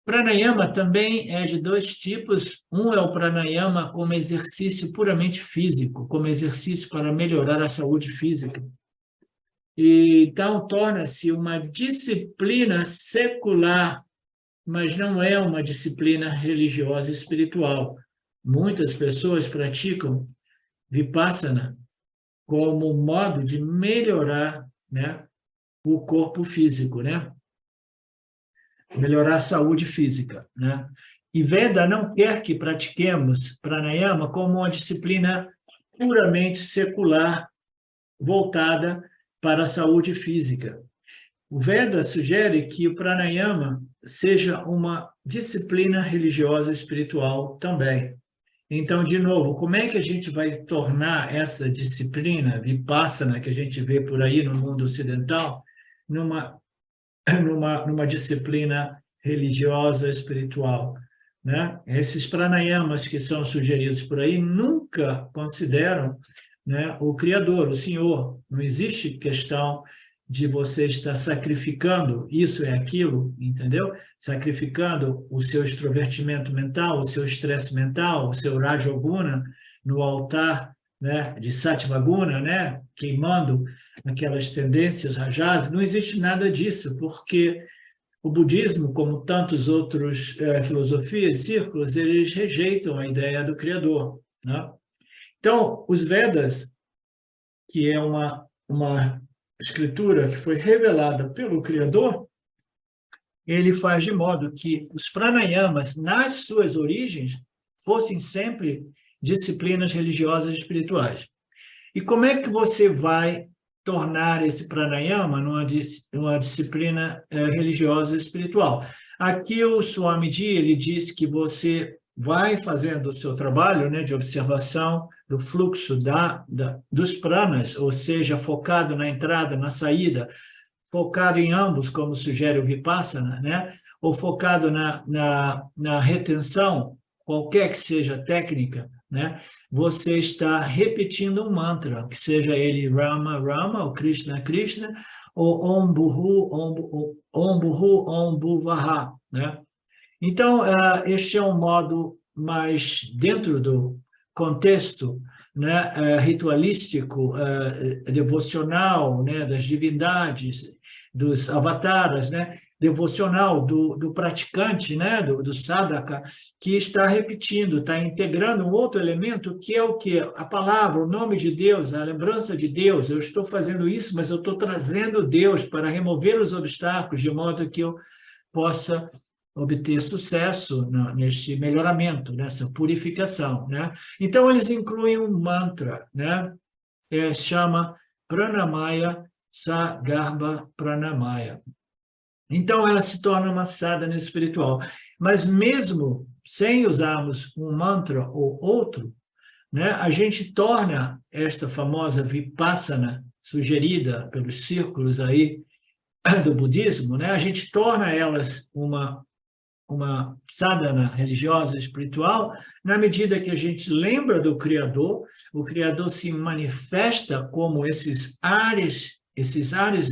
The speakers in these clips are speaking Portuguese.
Pranayama também é de dois tipos. Um é o pranayama como exercício puramente físico, como exercício para melhorar a saúde física. E, então, torna-se uma disciplina secular, mas não é uma disciplina religiosa e espiritual. Muitas pessoas praticam Vipassana como modo de melhorar, né, o corpo físico, né? Melhorar a saúde física, né? E Veda não quer que pratiquemos pranayama como uma disciplina puramente secular, voltada para a saúde física. O Veda sugere que o pranayama seja uma disciplina religiosa e espiritual também. Então, de novo, como é que a gente vai tornar essa disciplina vipassana que a gente vê por aí no mundo ocidental numa numa disciplina religiosa, espiritual, né? Esses pranayamas que são sugeridos por aí nunca consideram, né, o Criador, o Senhor. Não existe questão de você estar sacrificando isso e aquilo, entendeu? Sacrificando o seu extrovertimento mental, o seu estresse mental, o seu rajoguna no altar, né, de Satvaguna, né, queimando aquelas tendências rajadas. Não existe nada disso, porque o budismo, como tantos outros filosofias, círculos, eles rejeitam a ideia do Criador, né? Então, os Vedas, que é uma escritura que foi revelada pelo Criador, ele faz de modo que os pranayamas, nas suas origens, fossem sempre disciplinas religiosas e espirituais. E como é que você vai tornar esse pranayama numa disciplina religiosa e espiritual? Aqui o Swamiji, ele diz que você vai fazendo o seu trabalho, né, de observação do fluxo dos pranas, ou seja, focado na entrada, na saída, focado em ambos, como sugere o Vipassana, né, ou focado na retenção, qualquer que seja a técnica, né, você está repetindo um mantra, que seja ele Rama, Rama, ou Krishna, Krishna, ou Om Bhuhu, Om Bhuhu, Om Bhuvaha, né? Então, este é um modo mais dentro do contexto, né, ritualístico, devocional, né, das divindades, dos avataras, né, devocional do praticante, né, do sadhaka, que está repetindo, está integrando um outro elemento que é o quê? A palavra, o nome de Deus, a lembrança de Deus. Eu estou fazendo isso, mas eu estou trazendo Deus para remover os obstáculos, de modo que eu possa obter sucesso neste melhoramento, nessa purificação, né? Então, eles incluem um mantra, né? Chama Pranamaya Sagarbha Pranamaya. Então, ela se torna uma sadhana espiritual. Mas mesmo sem usarmos um mantra ou outro, né, a gente torna esta famosa Vipassana, sugerida pelos círculos aí do budismo, né, a gente torna elas uma sadhana religiosa espiritual, na medida que a gente lembra do Criador, o Criador se manifesta como esses ares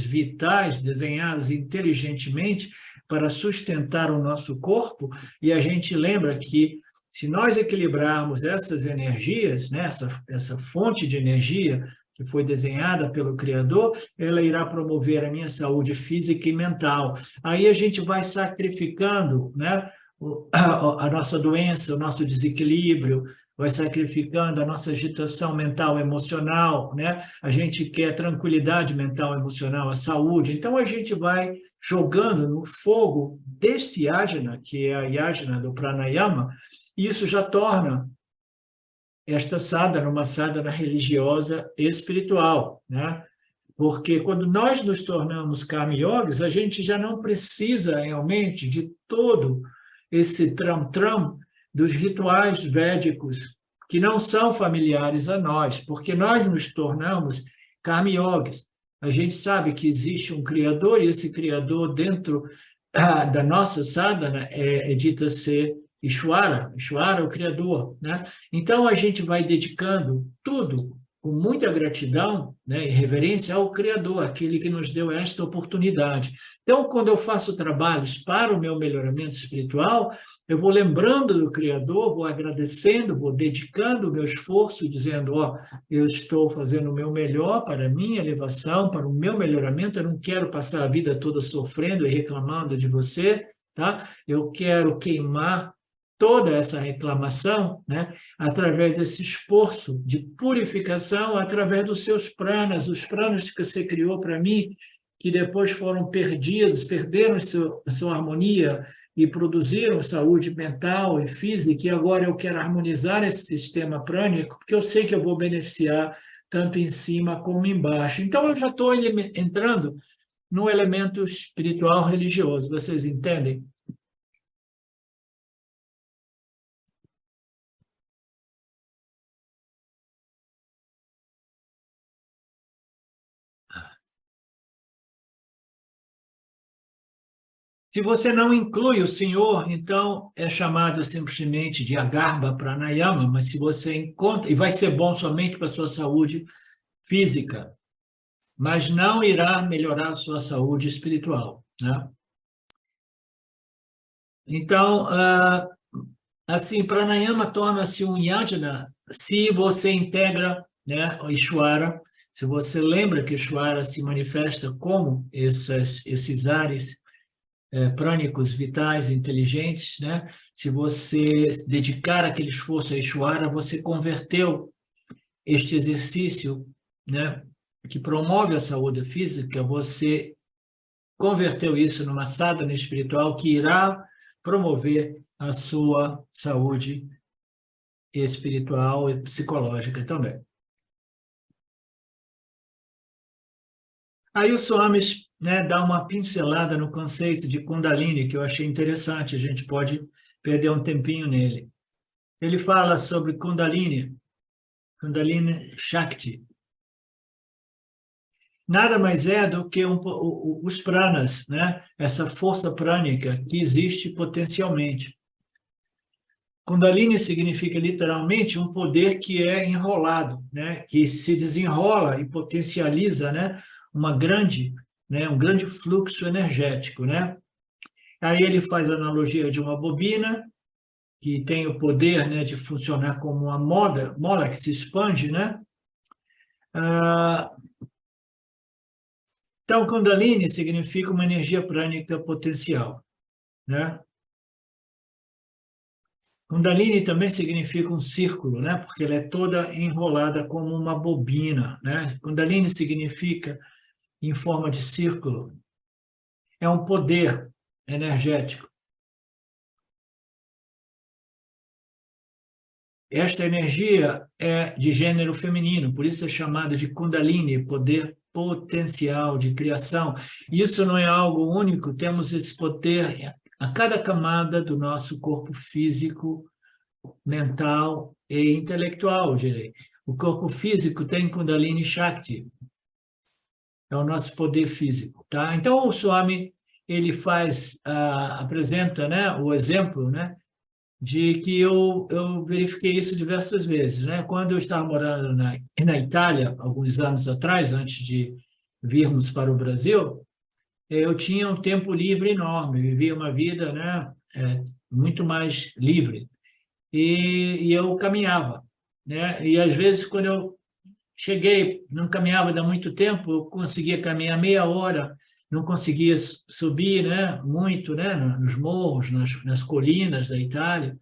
vitais desenhados inteligentemente para sustentar o nosso corpo, e a gente lembra que se nós equilibrarmos essas energias, né, essa fonte de energia que foi desenhada pelo Criador, ela irá promover a minha saúde física e mental. Aí a gente vai sacrificando, né, a nossa doença, o nosso desequilíbrio, vai sacrificando a nossa agitação mental, emocional, né? A gente quer tranquilidade mental, emocional, a saúde. Então, a gente vai jogando no fogo deste yajna, que é a yajna do pranayama, e isso já torna esta sadhana uma sadhana religiosa e espiritual, né? Porque quando nós nos tornamos karma yogis, a gente já não precisa realmente de todo esse tram-tram dos rituais védicos que não são familiares a nós, porque nós nos tornamos karma yogis. A gente sabe que existe um Criador, e esse Criador, dentro da nossa sadhana, é dita ser Ishvara. Ishvara é o Criador, né? Então, a gente vai dedicando tudo com muita gratidão, né, e reverência ao Criador, aquele que nos deu esta oportunidade. Então, quando eu faço trabalhos para o meu melhoramento espiritual, eu vou lembrando do Criador, vou agradecendo, vou dedicando o meu esforço, dizendo, eu estou fazendo o meu melhor para a minha elevação, para o meu melhoramento, eu não quero passar a vida toda sofrendo e reclamando de você, tá? Eu quero queimar toda essa reclamação, né, através desse esforço de purificação, através dos seus pranas, os pranas que você criou para mim, que depois foram perdidos, perderam a sua harmonia e produziram saúde mental e física, e agora eu quero harmonizar esse sistema prânico, porque eu sei que eu vou beneficiar tanto em cima como embaixo. Então, eu já estou entrando no elemento espiritual religioso, vocês entendem? Se você não inclui o Senhor, então é chamado simplesmente de Agarbha Pranayama, mas se você encontra, e vai ser bom somente para a sua saúde física, mas não irá melhorar a sua saúde espiritual, né? Então, assim, Pranayama torna-se um yajna se você integra, né, o Ishvara, se você lembra que Ishvara se manifesta como esses ares prânicos, vitais, inteligentes, né? Se você dedicar aquele esforço a Ishvara, você converteu este exercício, né, que promove a saúde física, você converteu isso numa sadhana espiritual que irá promover a sua saúde espiritual e psicológica também. Aí o Swamis, né, dá uma pincelada no conceito de Kundalini, que eu achei interessante, a gente pode perder um tempinho nele. Ele fala sobre Kundalini, Kundalini Shakti. Nada mais é do que os pranas, né? Essa força prânica que existe potencialmente. Kundalini significa literalmente um poder que é enrolado, né? Que se desenrola e potencializa, né? Um grande fluxo energético, né? Aí ele faz a analogia de uma bobina que tem o poder, né, de funcionar como uma mola que se expande, né? Então, Kundalini significa uma energia prânica potencial, né? Kundalini também significa um círculo, né? Porque ela é toda enrolada como uma bobina, né? Kundalini significa em forma de círculo. É um poder energético. Esta energia é de gênero feminino, por isso é chamada de Kundalini, poder potencial de criação. Isso não é algo único, temos esse poder a cada camada do nosso corpo físico, mental e intelectual, direi. O corpo físico tem Kundalini Shakti, é o nosso poder físico, tá? Então o Swami ele apresenta, né, o exemplo, né, de que eu verifiquei isso diversas vezes, né? Quando eu estava morando na Itália alguns anos atrás, antes de virmos para o Brasil, eu tinha um tempo livre enorme, vivia uma vida, né, muito mais livre. E eu caminhava, né? E às vezes quando eu cheguei, não caminhava há muito tempo, eu conseguia caminhar meia hora, não conseguia subir, né, muito, né, nos morros, nas colinas da Itália.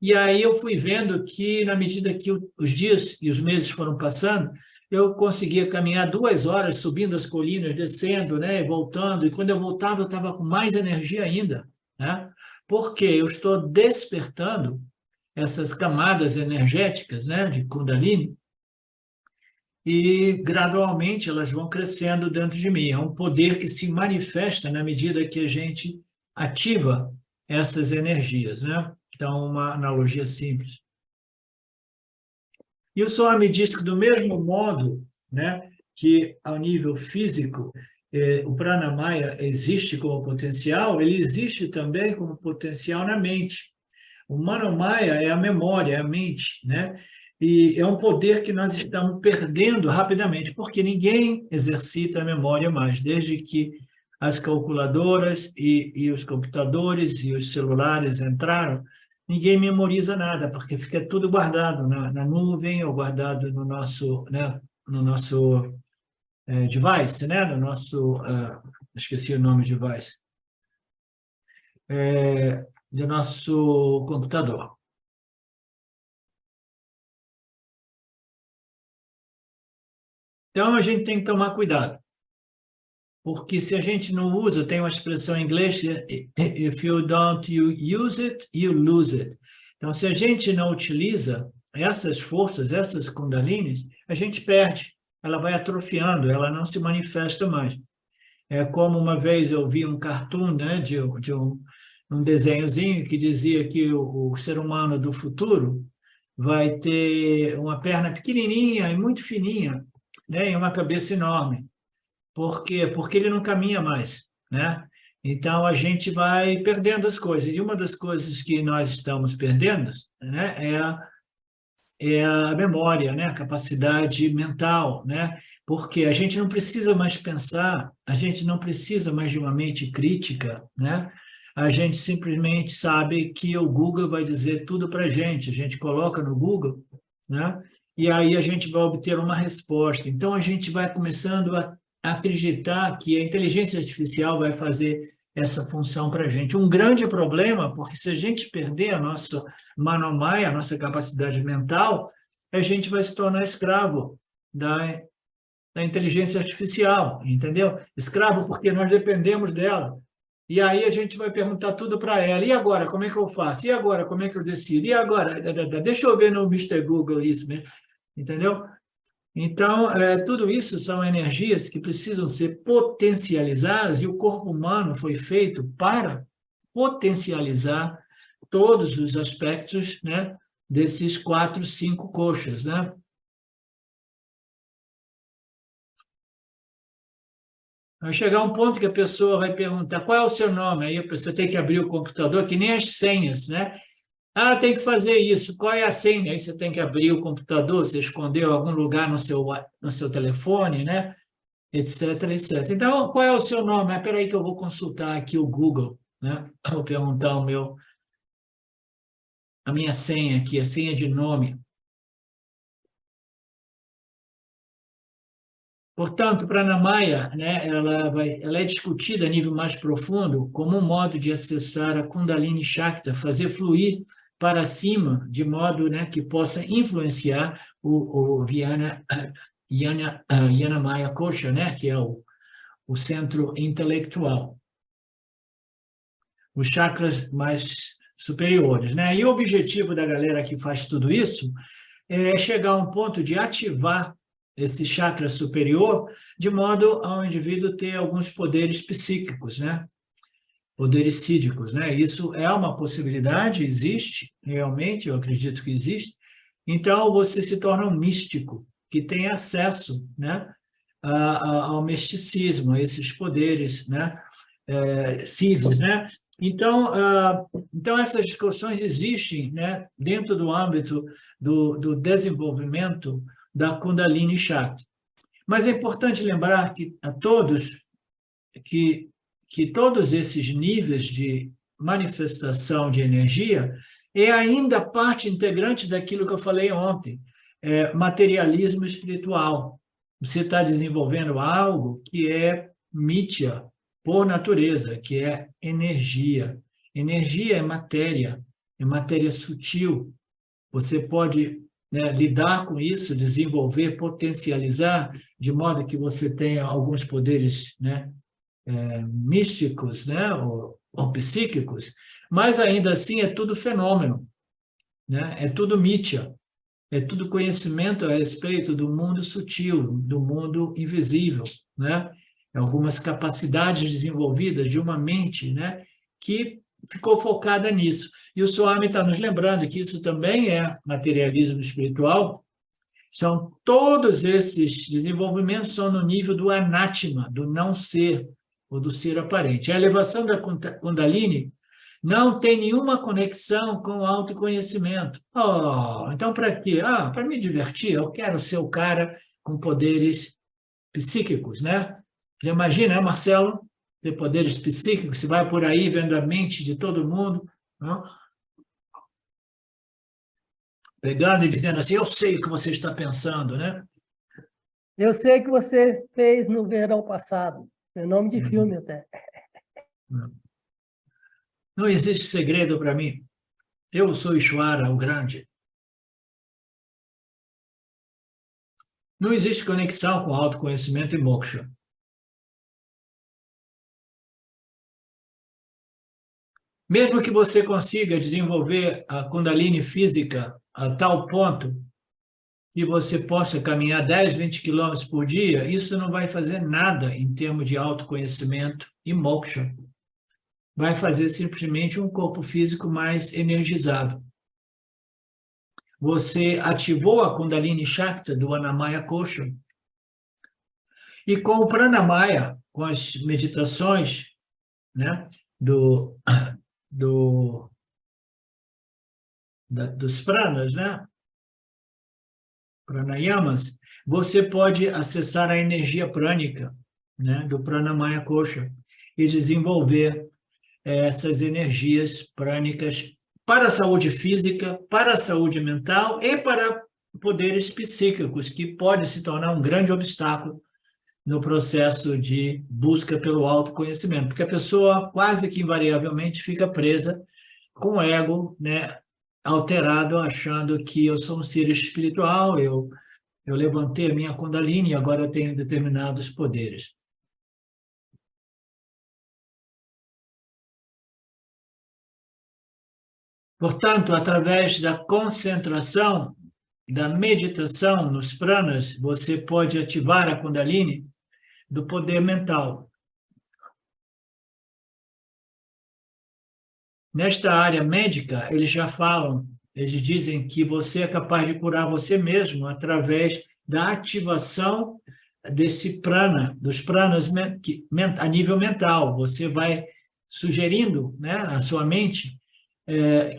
E aí eu fui vendo que, na medida que os dias e os meses foram passando, eu conseguia caminhar 2 horas subindo as colinas, descendo, né, e voltando. E quando eu voltava, eu estava com mais energia ainda, né? Porque eu estou despertando essas camadas energéticas, né, de Kundalini, e gradualmente elas vão crescendo dentro de mim. É um poder que se manifesta na medida que a gente ativa essas energias, né? Então, uma analogia simples. E o Swami diz que, do mesmo modo, né, que ao nível físico, o pranamaya existe como potencial, ele existe também como potencial na mente. O manomaya é a memória, é a mente, né? E é um poder que nós estamos perdendo rapidamente, porque ninguém exercita a memória mais, desde que as calculadoras e os computadores e os celulares entraram, ninguém memoriza nada, porque fica tudo guardado na nuvem ou guardado no nosso device, né? No nosso, esqueci o nome de device, do nosso computador. Então, a gente tem que tomar cuidado, porque se a gente não usa, tem uma expressão em inglês, if you don't use it, you lose it. Então, se a gente não utiliza essas forças, essas kundalinis, a gente perde, ela vai atrofiando, ela não se manifesta mais. É como uma vez eu vi um cartoon, né, de um desenhozinho que dizia que o ser humano do futuro vai ter uma perna pequenininha e muito fininha, né, e uma cabeça enorme. Por quê? Porque ele não caminha mais, né? Então, a gente vai perdendo as coisas. E uma das coisas que nós estamos perdendo, né, é a memória, né? A capacidade mental, né? Porque a gente não precisa mais pensar, a gente não precisa mais de uma mente crítica, né? A gente simplesmente sabe que o Google vai dizer tudo para a gente coloca no Google, né? E aí a gente vai obter uma resposta. Então, a gente vai começando a acreditar que a inteligência artificial vai fazer essa função para a gente. Um grande problema, porque se a gente perder a nossa manomai, a nossa capacidade mental, a gente vai se tornar escravo da inteligência artificial, entendeu? Escravo porque nós dependemos dela. E aí a gente vai perguntar tudo para ela. E agora, como é que eu faço? E agora, como é que eu decido? E agora? Deixa eu ver no Mr. Google isso mesmo, entendeu? Então, tudo isso são energias que precisam ser potencializadas e o corpo humano foi feito para potencializar todos os aspectos, né, desses 4, 5 coxas, né? Vai chegar um ponto que a pessoa vai perguntar qual é o seu nome, aí a pessoa tem que abrir o computador, que nem as senhas, né? Ah, tem que fazer isso. Qual é a senha? Aí você tem que abrir o computador, você escondeu em algum lugar no seu telefone, né? Etc, etc. Então, qual é o seu nome? Espera aí que eu vou consultar aqui o Google, né? Vou perguntar a minha senha aqui, a senha de nome. Portanto, Pranamaya, né, ela é discutida a nível mais profundo como um modo de acessar a Kundalini Shakti, fazer fluir para cima, de modo, né, que possa influenciar o Yanamaya Kosha, né, que é o centro intelectual, os chakras mais superiores, né? E o objetivo da galera que faz tudo isso é chegar a um ponto de ativar esse chakra superior, de modo ao indivíduo ter alguns poderes psíquicos, né? Poderes psíquicos, né? Isso é uma possibilidade, existe, realmente, eu acredito que existe. Então, você se torna um místico, que tem acesso, né, ao misticismo, a esses poderes, né, psíquicos, né? Então, essas discussões existem, né, dentro do âmbito do desenvolvimento da Kundalini Shakti. Mas é importante lembrar que a todos que todos esses níveis de manifestação de energia é ainda parte integrante daquilo que eu falei ontem, materialismo espiritual. Você está desenvolvendo algo que é mithya, por natureza, que é energia. Energia é matéria sutil. Você pode, né, lidar com isso, desenvolver, potencializar, de modo que você tenha alguns poderes, né, místicos, né, ou psíquicos, mas ainda assim é tudo fenômeno, né? É tudo mithya, é tudo conhecimento a respeito do mundo sutil, do mundo invisível, né? Algumas capacidades desenvolvidas de uma mente, né, que ficou focada nisso. E o Swami está nos lembrando que isso também é materialismo espiritual. São todos esses desenvolvimentos são no nível do anátema, do não ser, ou do ser aparente. A elevação da Kundalini não tem nenhuma conexão com o autoconhecimento. Oh, então, para quê? Ah, para me divertir, eu quero ser o cara com poderes psíquicos, né? Já imagina, né, Marcelo, ter poderes psíquicos, você vai por aí vendo a mente de todo mundo, não? Pegando e dizendo assim, eu sei o que você está pensando, né? Eu sei que você fez no verão passado. Meu nome de filme até. Não existe segredo para mim. Eu sou Ishvara, o grande. Não existe conexão com autoconhecimento e moksha. Mesmo que você consiga desenvolver a Kundalini física a tal ponto que você possa caminhar 10, 20 quilômetros por dia, isso não vai fazer nada em termos de autoconhecimento e moksha. Vai fazer simplesmente um corpo físico mais energizado. Você ativou a Kundalini Shakti do Annamaya Kosha. E com o Pranamaya, com as meditações, né, dos pranas, né, pranayamas, você pode acessar a energia prânica, né, do Pranamaya Kosha e desenvolver essas energias prânicas para a saúde física, para a saúde mental e para poderes psíquicos, que pode se tornar um grande obstáculo no processo de busca pelo autoconhecimento, porque a pessoa quase que invariavelmente fica presa com o ego, né, alterado, achando que eu sou um ser espiritual, eu levantei a minha Kundalini e agora eu tenho determinados poderes. Portanto, através da concentração, da meditação nos pranas, você pode ativar a Kundalini do poder mental. Nesta área médica, eles já falam, eles dizem que você é capaz de curar você mesmo através da ativação desse prana, dos pranas a nível mental. Você vai sugerindo, né, à sua mente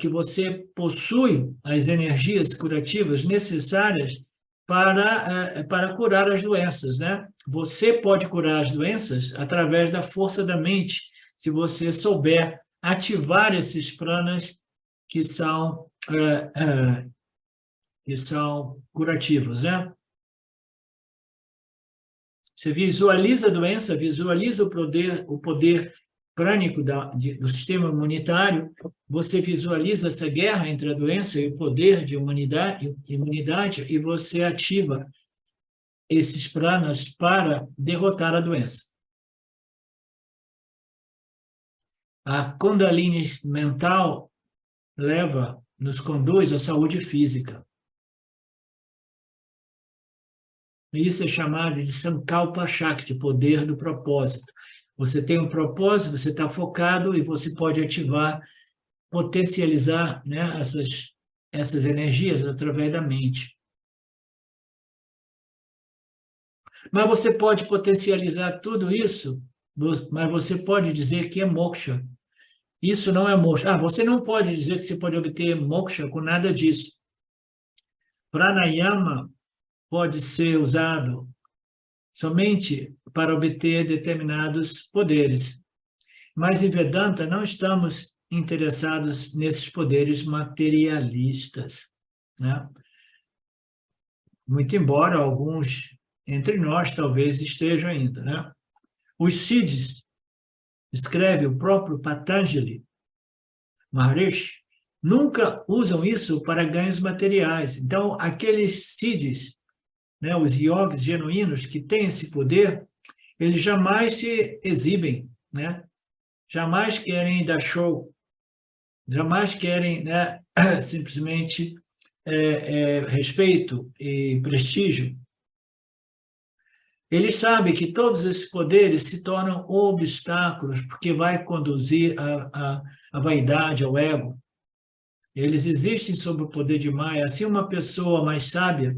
que você possui as energias curativas necessárias para curar as doenças, né? Você pode curar as doenças através da força da mente, se você souber ativar esses pranas que são curativos, né? Você visualiza a doença, visualiza o poder prânico do sistema imunitário, você visualiza essa guerra entre a doença e o poder de imunidade e você ativa esses pranas para derrotar a doença. A Kundalini mental nos conduz à saúde física. Isso é chamado de Sankalpa Shakti, poder do propósito. Você tem um propósito, você está focado e você pode ativar, potencializar, né, essas energias através da mente. Mas você pode potencializar tudo isso, mas você pode dizer que é moksha. Isso não é moksha. Você não pode dizer que você pode obter moksha com nada disso. Pranayama pode ser usado somente para obter determinados poderes. Mas em Vedanta não estamos interessados nesses poderes materialistas, né? Muito embora alguns entre nós talvez estejam ainda, né? Os Siddhis, escreve o próprio Patanjali Maharishi, nunca usam isso para ganhos materiais. Então, aqueles Siddhis, né, os yogis genuínos que têm esse poder, eles jamais se exibem, né? Jamais querem dar show, jamais querem, né, simplesmente respeito e prestígio. Eles sabem que todos esses poderes se tornam obstáculos, porque vai conduzir à vaidade, ao ego. Eles existem sob o poder de Maya. Assim, uma pessoa mais sábia,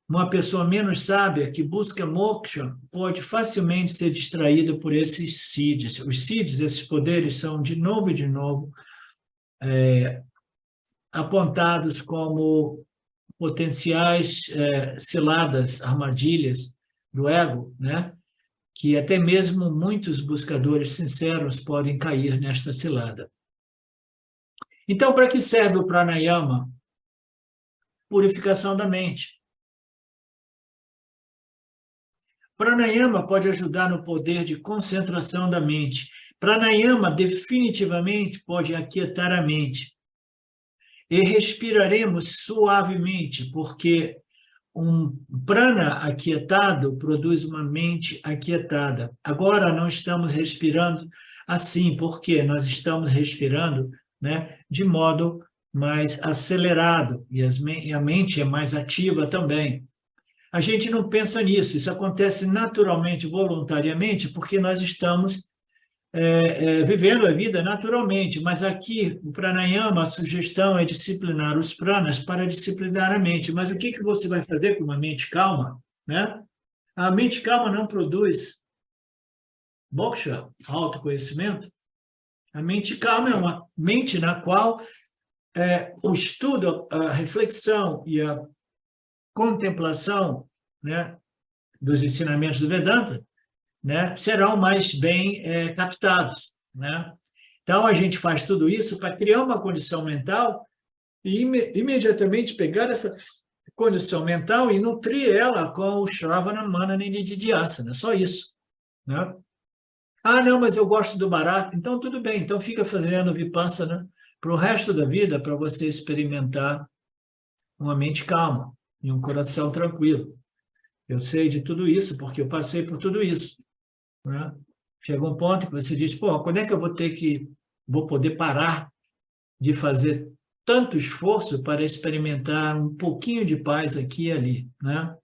Uma pessoa menos sábia que busca moksha pode facilmente ser distraída por esses siddhis. Os siddhis, esses poderes, são de novo e de novo apontados como potenciais ciladas, armadilhas do ego, né? Que até mesmo muitos buscadores sinceros podem cair nesta cilada. Então, para que serve o pranayama? Purificação da mente. Pranayama pode ajudar no poder de concentração da mente. Pranayama definitivamente pode aquietar a mente. E respiraremos suavemente, porque um prana aquietado produz uma mente aquietada. Agora não estamos respirando assim, porque nós estamos respirando, né, de modo mais acelerado, e a mente é mais ativa também. A gente não pensa nisso, isso acontece naturalmente, voluntariamente, porque nós estamos vivendo a vida naturalmente, mas aqui, o pranayama, a sugestão é disciplinar os pranas para disciplinar a mente. Mas o que você vai fazer com uma mente calma? Né? A mente calma não produz moksha, autoconhecimento. A mente calma é uma mente na qual o estudo, a reflexão e a contemplação, né, dos ensinamentos do Vedanta, né, serão mais bem captados, né? Então, a gente faz tudo isso para criar uma condição mental e imediatamente pegar essa condição mental e nutrir ela com o Shravana, Manana e Nididhyasana, só isso, né? Ah, não, mas eu gosto do barato, então tudo bem, então fica fazendo Vipassana para o resto da vida, para você experimentar uma mente calma e um coração tranquilo. Eu sei de tudo isso, porque eu passei por tudo isso. Né? Chega um ponto que você diz, pô, quando é que eu vou poder parar de fazer tanto esforço para experimentar um pouquinho de paz aqui e ali, né?